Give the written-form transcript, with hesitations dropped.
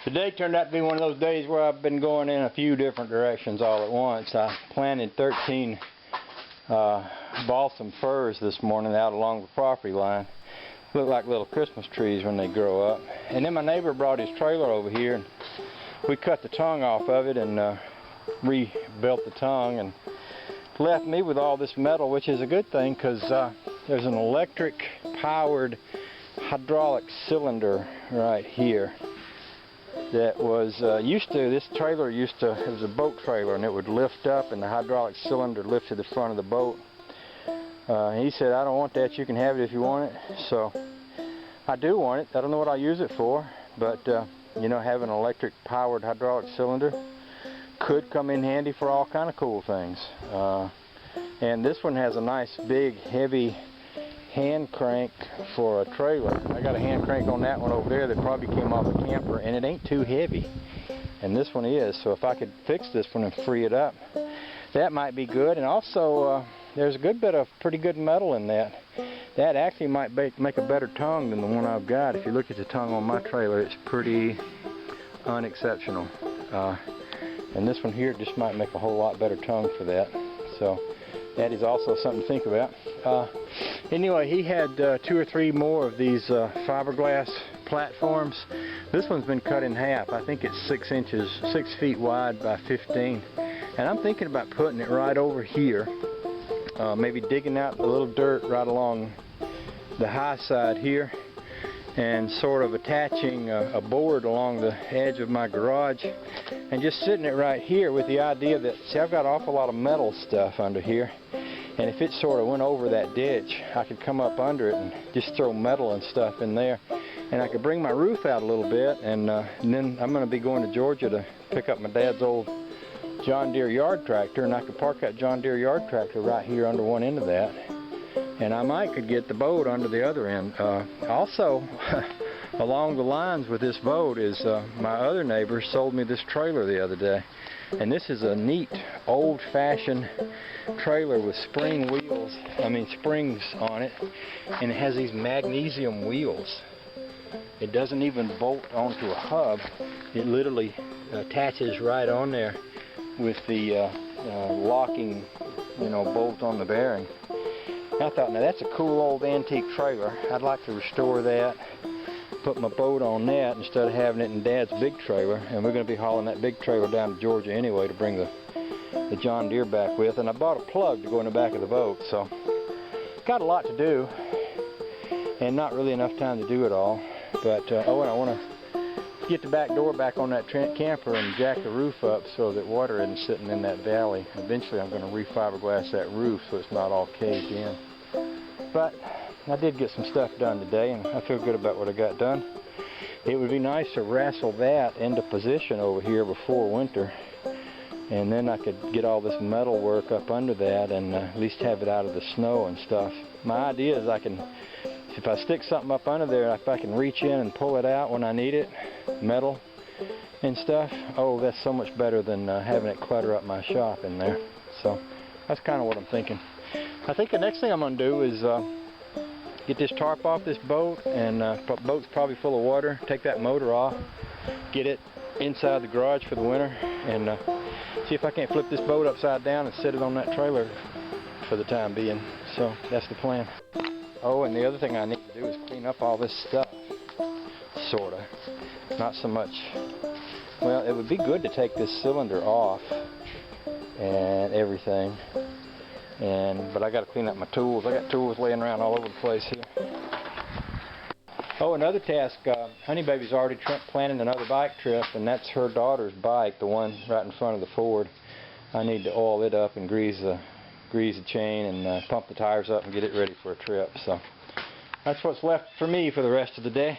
Today turned out to be one of those days where I've been going in a few different directions all at once. I planted 13 balsam firs this morning out along the property line. Look like little Christmas trees when they grow up. And then my neighbor brought his trailer over here, and we cut the tongue off of it and rebuilt the tongue, and left me with all this metal, which is a good thing because there's an electric powered hydraulic cylinder right here that was this trailer it was a boat trailer, and it would lift up and the hydraulic cylinder lift to the front of the boat. He said, "I don't want that, you can have it if you want it." So I do want it. I don't know what I'll use it for, but you know, having an electric powered hydraulic cylinder could come in handy for all kind of cool things. And this one has a nice big heavy hand crank for a trailer. I got a hand crank on that one over there that probably came off a camper, and it ain't too heavy, and this one is. So if I could fix this one and free it up, that might be good. And also there's a good bit of pretty good metal in that. That actually might make a better tongue than the one I've got. If you look at the tongue on my trailer, it's pretty unexceptional. And this one here just might make a whole lot better tongue for that. So that is also something to think about. Anyway, he had 2 or 3 more of these fiberglass platforms. This one's been cut in half. I think it's 6 feet wide by 15. And I'm thinking about putting it right over here. Maybe digging out a little dirt right along the high side here, and sort of attaching a board along the edge of my garage, and just sitting it right here with the idea that, see, I've got an awful lot of metal stuff under here, and if it sort of went over that ditch, I could come up under it and just throw metal and stuff in there, and I could bring my roof out a little bit, and then I'm going to be going to Georgia to pick up my dad's old John Deere yard tractor, and I could park that John Deere yard tractor right here under one end of that, and I could get the boat under the other end. Also, along the lines with this boat is my other neighbor sold me this trailer the other day, and this is a neat old-fashioned trailer with springs on it, and it has these magnesium wheels. It doesn't even bolt onto a hub. It literally attaches right on there with the locking, bolt on the bearing. I thought, now that's a cool old antique trailer. I'd like to restore that, put my boat on that instead of having it in Dad's big trailer. And we're going to be hauling that big trailer down to Georgia anyway to bring the John Deere back with. And I bought a plug to go in the back of the boat. So got a lot to do, and not really enough time to do it all. But oh, and I want to get the back door back on that camper and jack the roof up so that water isn't sitting in that valley. Eventually I'm going to refiberglass that roof so it's not all caved in. But I did get some stuff done today, and I feel good about what I got done. It would be nice to wrestle that into position over here before winter, and then I could get all this metal work up under that and at least have it out of the snow and stuff. My idea is if I stick something up under there, if I can reach in and pull it out when I need it, metal and stuff, oh, that's so much better than having it clutter up my shop in there. So that's kind of what I'm thinking. I think the next thing I'm going to do is get this tarp off this boat, and boat's probably full of water, take that motor off, get it inside the garage for the winter, and see if I can't flip this boat upside down and set it on that trailer for the time being. So that's the plan. Oh, and the other thing I need to do is clean up all this stuff, sorta. Not so much, well, it would be good to take this cylinder off and everything, but I got to clean up my tools. I got tools laying around all over the place here. Oh, another task, Honey Baby's already planning another bike trip, and that's her daughter's bike, the one right in front of the Ford. I need to oil it up and grease the chain and pump the tires up and get it ready for a trip. So that's what's left for me for the rest of the day.